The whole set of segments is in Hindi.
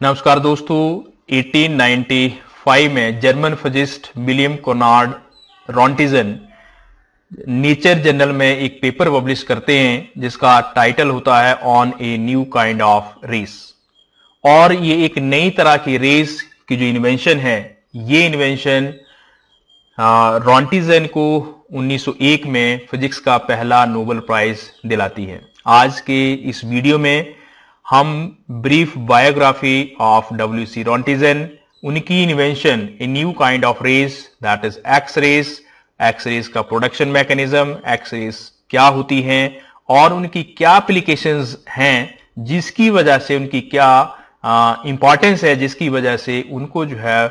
नमस्कार दोस्तों। 1895 में German physicist William Konrad Roentgen Nature journal में एक पेपर पब्लिश करते हैं जिसका टाइटल होता है on a new kind of race. और ये एक नई तरह की रेस की जो इन्वेंशन है, ये इन्वेंशन रॉन्टिजन को 1901 में फिजिक्स का पहला नोबेल प्राइज दिलाती है। आज के इस वीडियो में हम brief biography of W.C. Roentgen, उनकी invention a new kind of rays that is X rays का प्रोडक्शन मैकेनिज्म, एक्स रेस क्या होती हैं और उनकी क्या एप्लीकेशंस हैं, जिसकी वजह से उनकी क्या इंपॉर्टेंस है, जिसकी वजह से उनको जो है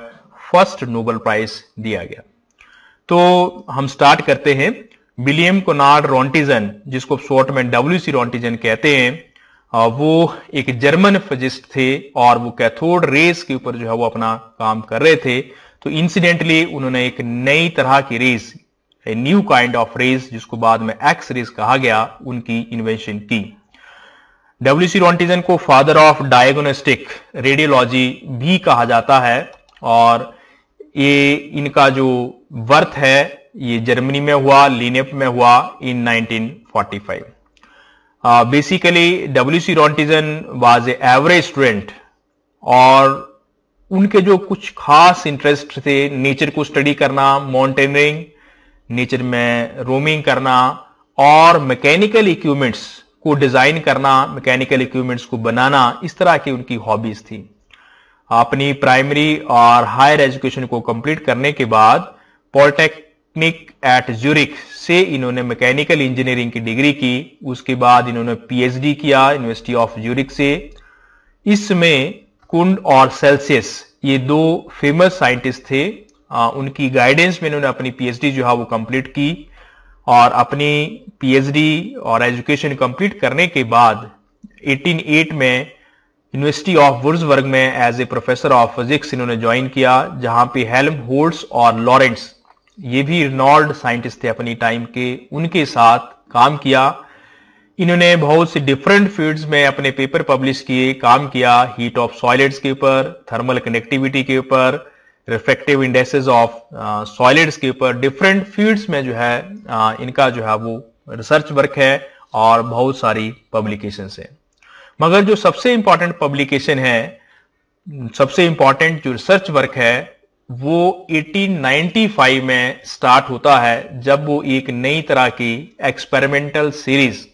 फर्स्ट नोबेल प्राइज दिया गया। तो हम स्टार्ट करते हैं। विलियम कोनार्ड रॉन्टिजन, जिसको शॉर्ट में W.C. रॉन्टिजन कहते हैं, वो एक जर्मन फिजिस्ट थे और वो कैथोड रेस के ऊपर जो है वो अपना काम कर रहे थे। तो इंसिडेंटली उन्होंने एक नई तरह की rays, a new kind of rays, जिसको बाद में एक्स रेस कहा गया, उनकी इन्वेंशन की। W.C. रॉन्टिजन को फादर ऑफ डायग्नोस्टिक रेडियोलॉजी भी कहा जाता है और ये इनका जो बर्थ है ये जर्मनी में हुआ, लीनेप में हुआ in 1945। Basically W.C. Roentgen was a average student और उनके जो कुछ खास इंटरेस्ट थे, नेचर को स्टडी करना, माउंटेनियरिंग, नेचर में रोमिंग करना और मैकेनिकल इक्विपमेंट्स को डिजाइन करना, मैकेनिकल इक्विपमेंट्स को बनाना, इस तरह की उनकी हॉबीज थी। अपनी प्राइमरी और हायर एजुकेशन को कंप्लीट करने के बाद पॉलिटेक्निक एट ज्यूरिख से इन्होंने मैकेनिकल इंजीनियरिंग की डिग्री की। उसके बाद इन्होंने PhD किया यूनिवर्सिटी ऑफ ज्यूरिख से। इसमें कुंड और सेल्सियस ये दो फेमस साइंटिस्ट थे। उनकी गाइडेंस में इन्होंने अपनी PhD जो है वो कंप्लीट की और अपनी PhD और एजुकेशन कंप्लीट करने के बाद 1808 में यूनिवर्सिटी ऑफ वुर्जबर्ग में as a professor of physics इन्होंने ज्वाइन किया, जहां पे हेल्महोल्ट्ज और लॉरेंट्ज, ये भी रिनॉल्ड साइंटिस्ट थे अपनी टाइम के, उनके साथ काम किया। इन्होंने बहुत से डिफरेंट फील्ड्स में अपने पेपर पब्लिश किए, काम किया। हीट ऑफ सॉलिड्स के ऊपर, थर्मल कंडक्टिविटी के ऊपर, रिफ्रैक्टिव इंडेक्सेस ऑफ सॉलिड्स के ऊपर, डिफरेंट फील्ड्स में जो है इनका जो है वो रिसर्च वर्क है और बहुत सारी पब्लिकेशंस है। मगर जो सबसे इंपॉर्टेंट पब्लिकेशन है, सबसे इंपॉर्टेंट जो रिसर्च वर्क है, वो 1895 में स्टार्ट होता है, जब वो एक नई तरह की एक्सपेरिमेंटल सीरीज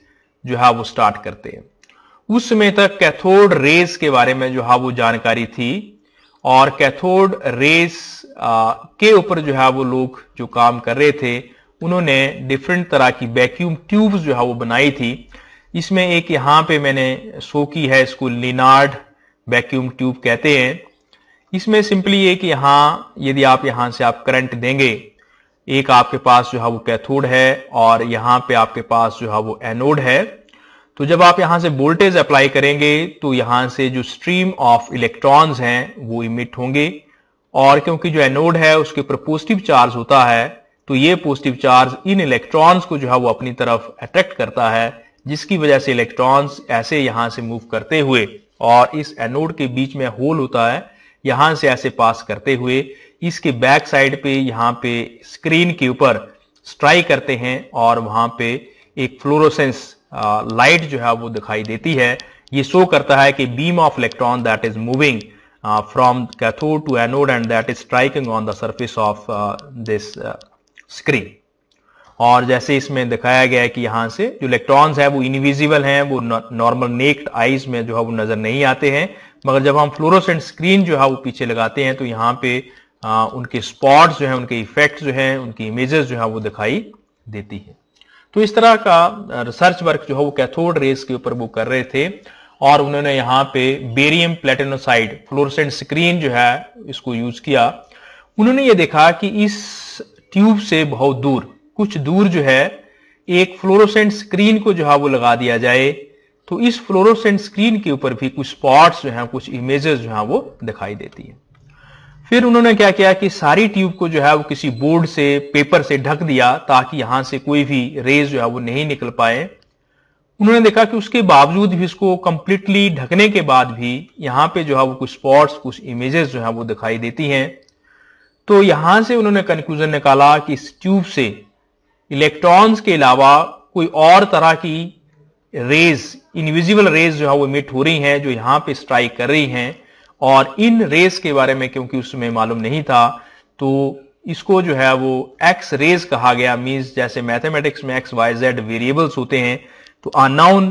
जो है वो स्टार्ट करते हैं। उस समय तक कैथोड रेस के बारे में जो है वो जानकारी थी और कैथोड रेस के ऊपर जो है वो लोग जो काम कर रहे थे, उन्होंने डिफरेंट तरह की वैक्यूम ट्यूब्स जो है वो बनाई थी। इसमें एक यहां पे मैंने शो की है, इसको लिनार्ड वैक्यूम ट्यूब कहते हैं। इसमें सिंपली ये कि यहां यदि आप यहां से आप करंट देंगे, एक आपके पास जो है वो कैथोड है और यहां पे आपके पास जो है वो एनोड है। तो जब आप यहां से वोल्टेज अप्लाई करेंगे तो यहां से जो स्ट्रीम ऑफ इलेक्ट्रॉन्स हैं वो इमिट होंगे और क्योंकि जो एनोड है उसके ऊपर पॉजिटिव चार्ज होता है, तो ये पॉजिटिव चार्ज इन इलेक्ट्रॉन्स को जो है वो अपनी तरफ अट्रैक्ट करता है, जिसकी वजह से इलेक्ट्रॉन्स ऐसे यहां से मूव करते हुए और इस एनोड के बीच में होल होता है, यहां से ऐसे पास करते हुए इसके बैक साइड पे यहां पे स्क्रीन के ऊपर स्ट्राइक करते हैं और वहां पे एक फ्लोरोसेंस लाइट जो है वो दिखाई देती है। ये शो करता है कि beam of electron that is moving from cathode to anode and that is striking on the surface of this screen. और जैसे इसमें दिखाया गया है कि यहां से जो इलेक्ट्रॉन्स है वो इनविजिबल हैं, वो नॉर्मल नेक्ड आईज में जो है वो नजर नहीं आते हैं, मगर जब हम फ्लोरोसेंट स्क्रीन जो है वो पीछे लगाते हैं तो यहाँ पे उनके स्पॉट्स जो है, उनके इफेक्ट्स जो है, उनकी इमेजेस जो है वो दिखाई देती है। तो इस तरह का रिसर्च वर्क जो है वो कैथोड रेस के ऊपर वो कर रहे थे और उन्होंने यहाँ पे बेरियम प्लेटिनोसाइड फ्लोरोसेंट स्क्रीन जो है इसको यूज किया। उन्होंने ये देखा कि इस ट्यूब से बहुत दूर, कुछ दूर जो है, एक फ्लोरोसेंट स्क्रीन को जो है वो लगा दिया जाए तो इस फ्लोरोसेंट स्क्रीन के ऊपर भी कुछ स्पॉट्स जो हैं, कुछ इमेजेस जो हैं वो दिखाई देती है। फिर उन्होंने क्या किया कि सारी ट्यूब को जो है वो किसी बोर्ड से, पेपर से ढक दिया ताकि यहां से कोई भी रेज जो है वो नहीं निकल पाए। उन्होंने देखा कि उसके बावजूद भी इसको कंप्लीटली ढकने के बाद भी यहां पे जो है वो कुछ स्पॉट्स, कुछ इमेजेस जो है वो दिखाई देती हैं। तो यहां से उन्होंने कंक्लूजन निकाला कि इस ट्यूब से इलेक्ट्रॉन्स के अलावा कोई और तरह की रेज, इनविजिबल रेज जो है वो इमिट हो रही हैं, जो यहां पे स्ट्राइक कर रही हैं। और इन रेज के बारे में क्योंकि उसमें मालूम नहीं था, तो इसको जो है वो एक्स रेज कहा गया। मींस जैसे मैथमेटिक्स में एक्स वाई जेड वेरिएबल्स होते हैं, तो अननोन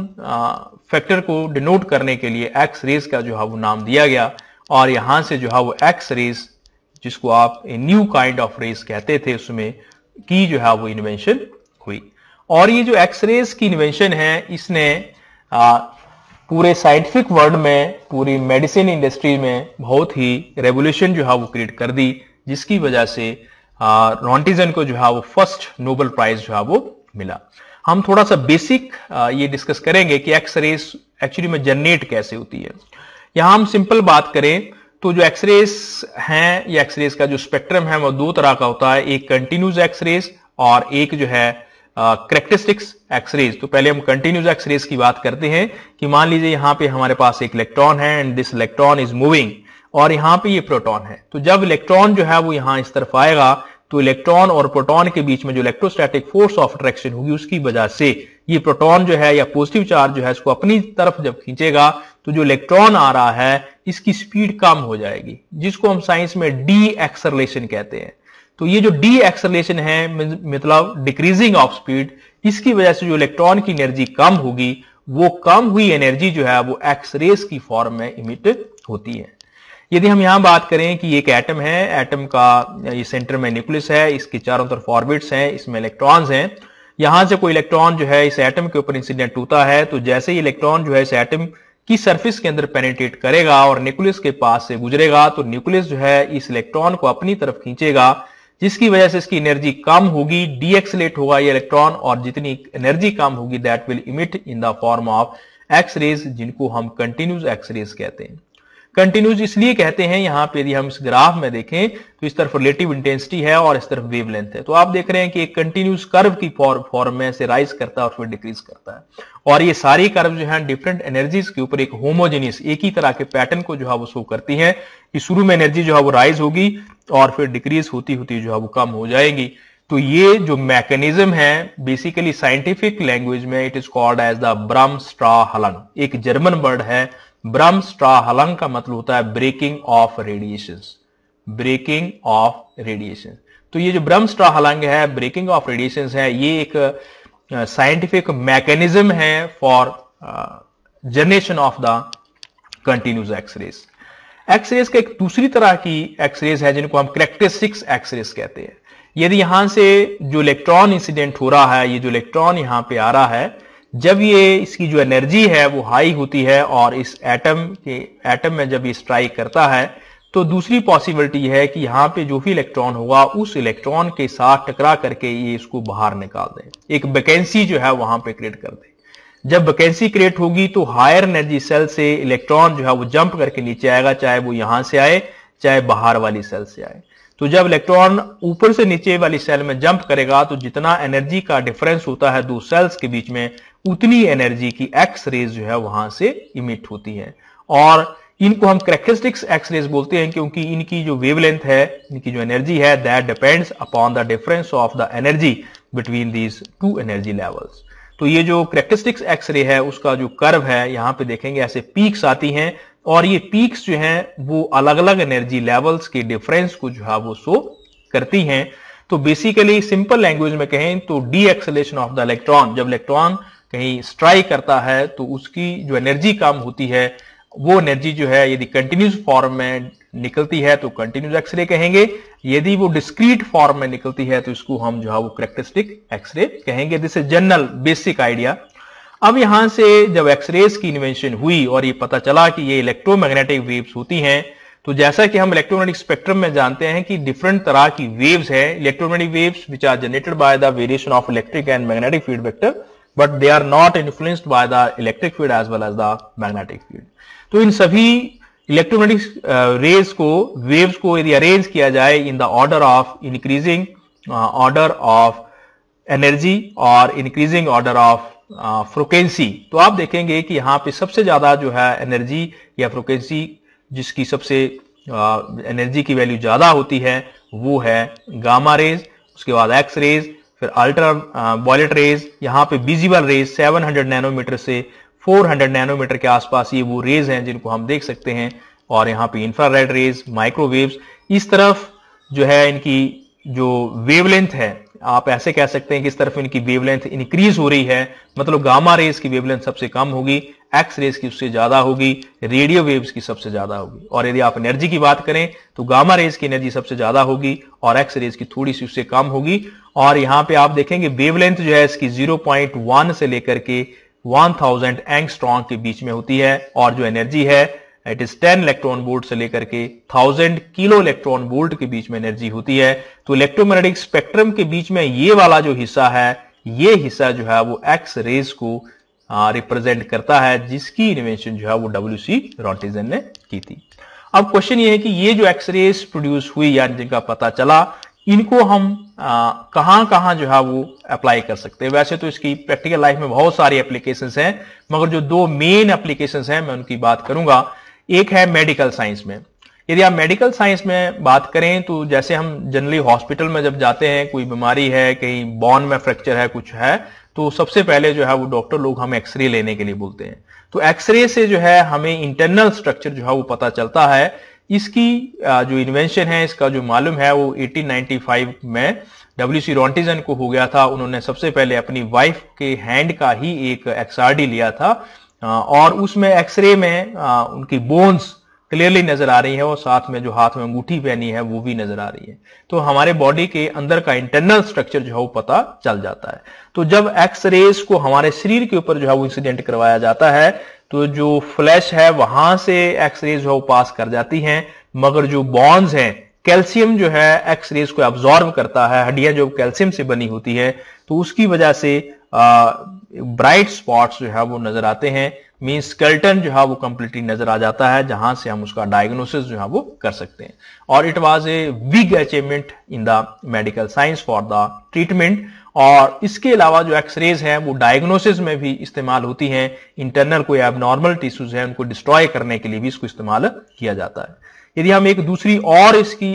फैक्टर को डिनोट करने के लिए एक्स रेज का जो है वो नाम दिया गया। और यहां से जो है वो एक्स रेज, जिसको आप a new kind of rays कहते थे, उसमें की जो है वो इन्वेंशन हुई। और ये जो एक्सरेज की इन्वेंशन है, इसने पूरे साइंटिफिक वर्ल्ड में, पूरी मेडिसिन इंडस्ट्री में बहुत ही रेवोल्यूशन जो है वो क्रिएट कर दी, जिसकी वजह से रॉन्टिजन को जो है वो फर्स्ट नोबेल प्राइज जो है वो मिला। हम थोड़ा सा बेसिक ये डिस्कस करेंगे कि एक्सरेज एक्चुअली में जनरेट कैसे होती है। यहां हम सिंपल बात करें तो जो एक्सरेज हैं, या एक्सरेज का जो स्पेक्ट्रम है वो दो तरह का होता है, एक कंटिन्यूस एक्सरेज और एक जो है कैरेक्टरिस्टिक्स एक्सरेज। तो पहले हम कंटिन्यूस एक्सरेज की बात करते हैं कि मान लीजिए यहां पे हमारे पास एक इलेक्ट्रॉन है and this electron is moving, और यहां पे ये प्रोटॉन है। तो जब इलेक्ट्रॉन जो है वो यहां इस तरफ आएगा, तो इलेक्ट्रॉन और प्रोटॉन के बीच में जो इलेक्ट्रोस्टैटिक फोर्स ऑफ अट्रैक्शन होगी, उसकी वजह से ये प्रोटॉन जो है या पॉजिटिव चार्ज जो है इसको अपनी तरफ जब खींचेगा, तो जो इलेक्ट्रॉन आ रहा है इसकी स्पीड कम हो जाएगी, जिसको हम साइंस में डी एक्सेलरेशन कहते हैं। तो ये जो डी एक्सेलरेशन है, मतलब डिक्रीजिंग ऑफ स्पीड, इसकी वजह से जो इलेक्ट्रॉन की एनर्जी कम होगी, वो कम हुई एनर्जी जो है वो एक्सरेज की फॉर्म में इमिट होती है। यदि हम यहां बात करें कि एक एटम है, एटम का ये सेंटर में न्यूक्लियस है, इसके चारों तरफ ऑर्बिट्स हैं, इसमें इलेक्ट्रॉन्स हैं। यहां से कोई इलेक्ट्रॉन जो है इस एटम के ऊपर इंसिडेंट होता है, तो जैसे ही इलेक्ट्रॉन जो है इस एटम की सरफेस के अंदर पेनिट्रेट करेगा और न्यूक्लियस के पास से गुजरेगा, तो न्यूक्लियस जो है इस इलेक्ट्रॉन को अपनी तरफ खींचेगा, जिसकी वजह से इसकी एनर्जी कम होगी, डीएक्सेलेट होगा ये इलेक्ट्रॉन, और जितनी एनर्जी कम होगी that will emit in the form of X rays, जिनको हम कंटिन्यूस एक्स रेज कहते हैं। कंटिन्यूस इसलिए कहते हैं, यहां पे यदि हम इस ग्राफ में देखें तो इस तरफ रिलेटिव इंटेंसिटी है और इस तरफ वेवलेंथ है। तो आप देख रहे हैं कि एक कंटिन्यूस कर्व की फॉर्म में से राइज करता है और फिर डिक्रीज करता है, और ये सारी कर्व जो है डिफरेंट एनर्जीज के ऊपर एक होमोजेनियस, एक ही तरह के पैटर्न को जो है वो शो करती है कि शुरू में एनर्जी जो है वो राइज होगी और फिर डिक्रीज होती होती जो है वो कम हो जाएगी। तो ये जो मैकेनिज्म है, बेसिकली साइंटिफिक लैंग्वेज में it is called as the bremsstrahlung. एक जर्मन वर्ड है ब्रह्मस्ट्राहलंग, का मतलब होता है breaking of radiations, breaking of radiation. तो ये जो ब्रह्मस्ट्राहलंग है, ब्रेकिंग ऑफ रेडिएशंस है, ये एक साइंटिफिक मैकेनिज्म है for generation of the continuous X rays. X rays का एक दूसरी तरह की एक्सरेज है जिनको हम कैरेक्टरिस्टिक्स एक्सरेज कहते हैं। यदि यहां से जो इलेक्ट्रॉन इंसिडेंट हो रहा है, ये जो इलेक्ट्रॉन यहां पे आ रहा है, जब ये इसकी जो एनर्जी है वो हाई होती है और इस एटम में जब ये स्ट्राइक करता है, तो दूसरी पॉसिबिलिटी है कि यहां पे जो भी इलेक्ट्रॉन होगा उस इलेक्ट्रॉन के साथ टकरा करके ये इसको बाहर निकाल दे, एक वैकेंसी जो है वहां पे क्रिएट कर दे। जब वैकेंसी क्रिएट होगी तो हायर एनर्जी सेल से इलेक्ट्रॉन जो है वो जंप करके नीचे आएगा, चाहे वो यहां से आए चाहे बाहर वाली सेल से आए। तो जब इलेक्ट्रॉन ऊपर से नीचे वाली सेल में जंप करेगा, तो जितना एनर्जी का डिफरेंस होता है दो सेल्स के बीच में, उतनी एनर्जी की एक्स रेज जो है वहां से इमिट होती है। और इनको हम कैरेक्टरिस्टिक्स एक्स रेज बोलते हैं, क्योंकि इनकी जो वेवलेंथ है, इनकी जो एनर्जी है, that depends upon the difference of the energy between these two energy levels. तो ये जो कैरेक्टरिस्टिक्स एक्स रे है, उसका जो कर्व है, यहां पे देखेंगे ऐसे पीक्स आती हैं, और ये पीक्स जो हैं वो अलग अलग एनर्जी लेवल्स के डिफरेंस को जो है वो शो करती हैं। तो बेसिकली सिंपल लैंग्वेज में कहें तो D acceleration of the electron, जब इलेक्ट्रॉन कहीं स्ट्राइक करता है तो उसकी जो एनर्जी कम होती है, वो एनर्जी जो है यदि कंटिन्यूस फॉर्म में निकलती है तो कंटिन्यूस एक्सरे कहेंगे, यदि वो डिस्क्रीट फॉर्म में निकलती है तो इसको हम जो है वो कैरेक्टरिस्टिक एक्सरे कहेंगे। This is general basic idea. अब यहां से जब एक्सरेज की इन्वेंशन हुई और ये पता चला कि ये इलेक्ट्रोमैग्नेटिक वेव्स होती हैं, तो जैसा कि हम इलेक्ट्रोमैग्नेटिक स्पेक्ट्रम में जानते हैं कि डिफरेंट तरह की वेव्स है, electromagnetic waves which are generated by the variation of electric and magnetic field vector, but they are not influenced by the electric field as well as the magnetic field. तो इन सभी इलेक्ट्रोमैग्नेटिक रेज को, वेव्स को यदि अरेंज किया जाए in the order of increasing order of energy और इंक्रीजिंग ऑर्डर ऑफ फ्रीक्वेंसी, तो आप देखेंगे कि यहाँ पे सबसे ज्यादा जो है एनर्जी या फ्रीक्वेंसी जिसकी सबसे एनर्जी की वैल्यू ज्यादा होती है वो है गामा रेज, उसके बाद एक्स रेज, फिर अल्ट्रा वायलेट रेज, यहाँ पे विजिबल रेज 700 नैनोमीटर से 400 नैनोमीटर के आसपास ये वो रेज हैं जिनको हम देख सकते हैं, और यहाँ पे इंफ्रारेड रेज, माइक्रोवेव्स। इस तरफ जो है इनकी जो वेवलेंथ है, आप ऐसे कह सकते हैं कि इस तरफ इनकी वेवलेंथ इंक्रीज हो रही है, मतलब गामा रेज की वेवलेंथ सबसे कम होगी, एक्स रेज की उससे ज्यादा होगी, रेडियो वेव्स की सबसे ज्यादा होगी। और यदि आप एनर्जी की बात करें तो गामा रेज की एनर्जी सबसे ज्यादा होगी और एक्स रेज की थोड़ी सी उससे कम होगी। और यहां पे आप देखेंगे वेवलेंथ जो है इसकी 0.1 से लेकर के 1000 एंगस्ट्रॉम के बीच में होती है, और जो एनर्जी है इट इज 10 इलेक्ट्रॉन वोल्ट से लेकर के 1000 किलो इलेक्ट्रॉन वोल्ट के बीच में एनर्जी होती है। तो इलेक्ट्रोमैग्नेटिक स्पेक्ट्रम के बीच में ये वाला जो हिस्सा है, ये हिस्सा जो है वो एक्स रेज को रिप्रेजेंट करता है, जिसकी इन्वेंशन जो है वो डब्ल्यूसी रॉन्टिजन ने की थी। अब क्वेश्चन ये है कि ये जो एक्स रेज प्रोड्यूस हुई या जिनका पता चला, इनको हम कहां जो है वो अप्लाई कर सकते हैं। वैसे तो इसकी प्रैक्टिकल लाइफ में बहुत सारी एप्लीकेशंस हैं, मगर जो दो मेन एप्लीकेशंस हैं मैं उनकी बात करूंगा। एक है मेडिकल साइंस में। यदि आप मेडिकल साइंस में बात करें तो जैसे हम जनरली हॉस्पिटल में जब जाते हैं, कोई बीमारी है, कहीं बोन में फ्रैक्चर है, कुछ है, तो सबसे पहले जो है वो डॉक्टर लोग हमें एक्सरे लेने के लिए बोलते हैं। तो एक्सरे से जो है हमें इंटरनल स्ट्रक्चर जो है वो पता चलता है। इसकी जो इन्वेंशन है, इसका जो मालूम है वो 1895 में डब्ल्यूसी रॉन्टिजन को हो गया था। उन्होंने सबसे पहले अपनी वाइफ के हैंड का ही एक एक्सआरडी लिया था, और उसमें एक्सरे में उनकी बोन्स क्लियरली नजर आ रही है, और साथ में जो हाथ में अंगूठी पहनी है वो भी नजर आ रही है। तो हमारे बॉडी के अंदर का इंटरनल स्ट्रक्चर जो है वो पता चल जाता है। तो जब एक्स रेज को हमारे शरीर के ऊपर जो है वो इंसिडेंट करवाया जाता है, तो जो फ्लैश है वहां से एक्स रेज जो है वो पास कर जाती हैं, मगर जो बॉन्स हैं, कैल्शियम जो है एक्स रेज को एब्जॉर्ब करता है। हड्डियां जो कैल्शियम से बनी होती है, तो उसकी वजह से ब्राइट स्पॉट्स जो है वो नजर आते हैं। मीन स्केलेटन जो है वो कंप्लीटली नजर आ जाता है, जहां से हम उसका डायग्नोसिस जो है वो कर सकते हैं। और it was a big achievement in the medical science for the treatment. और इसके अलावा जो एक्सरेज हैं वो डायग्नोसिस में भी इस्तेमाल होती हैं। इंटरनल कोई एबनॉर्मल टिश्यूज हैं उनको डिस्ट्रॉय करने के लिए भी इसको इस्तेमाल किया जाता है। यदि हम एक दूसरी और इसकी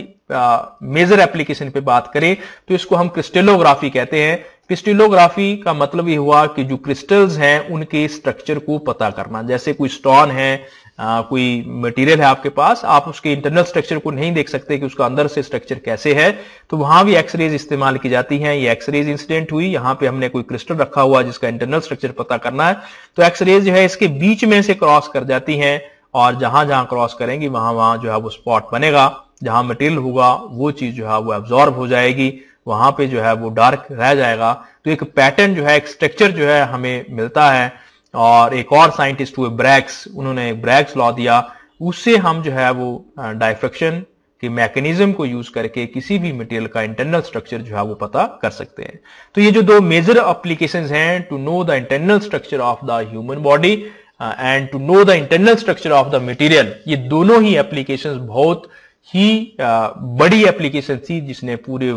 मेजर एप्लीकेशन पे बात करें तो इसको हम क्रिस्टलोग्राफी कहते हैं। क्रिस्टलोग्राफी का मतलब ये हुआ कि जो क्रिस्टल्स हैं उनके स्ट्रक्चर को पता करना। जैसे कोई स्टोन है, कोई मटेरियल है आपके पास, आप उसके इंटरनल स्ट्रक्चर को नहीं देख सकते कि उसका अंदर से स्ट्रक्चर कैसे है, तो वहां भी एक्सरेज इस्तेमाल की जाती हैं। ये एक्सरेज इंसिडेंट हुई, यहां पे हमने कोई क्रिस्टल रखा हुआ जिसका इंटरनल स्ट्रक्चर पता करना है, तो एक्सरेज जो है इसके बीच में से क्रॉस कर जाती हैं, और जहां जहां क्रॉस करेंगी वहां वहां जो है वो स्पॉट बनेगा। जहां मटेरियल होगा वो चीज जो है वो एब्जॉर्ब हो जाएगी, वहां पे जो है वो डार्क रह जाएगा। तो एक पैटर्न जो है, एक स्ट्रक्चर जो है हमें मिलता है। और एक और साइंटिस्ट हुए ब्रैग्स, उन्होंने ब्रैग्स लॉ दिया, उससे हम जो है वो डायफ्रैक्शन के मैकेनिज्म को यूज करके किसी भी मटेरियल का इंटरनल स्ट्रक्चर जो है वो पता कर सकते हैं। तो ये जो दो मेजर एप्लीकेशंस हैं, to know the internal structure of the human body and to know the internal structure of the material, ये दोनों ही एप्लीकेशंस बहुत ही बड़ी एप्लीकेशन थी, जिसने पूरे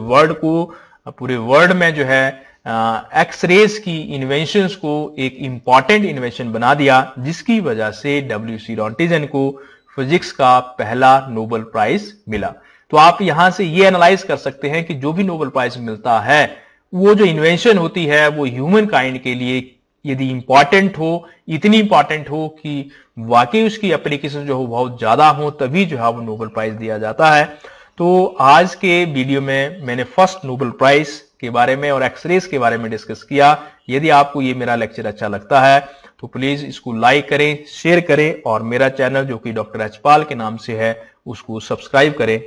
वर्ल्ड में जो है एक्सरेज की इन्वेंशंस को एक इंपॉर्टेंट इन्वेंशन बना दिया, जिसकी वजह से डब्ल्यूसी रॉन्टिजन को फिजिक्स का पहला नोबेल प्राइज मिला। तो आप यहां से ये एनालाइज कर सकते हैं कि जो भी नोबेल प्राइज मिलता है, वो जो इन्वेंशन होती है वो ह्यूमन काइंड के लिए यदि इंपॉर्टेंट हो, इतनी इंपॉर्टेंट हो कि वाकई उसकी एप्लीकेशन जो हो बहुत ज्यादा हो, तभी जो है वो नोबेल प्राइज दिया जाता है। तो आज के वीडियो में मैंने फर्स्ट नोबेल प्राइज के बारे में और एक्सरेज के बारे में डिस्कस किया। यदि आपको ये मेरा लेक्चर अच्छा लगता है तो प्लीज इसको लाइक करें, शेयर करें, और मेरा चैनल जो कि डॉक्टर एचपाल के नाम से है उसको सब्सक्राइब करें।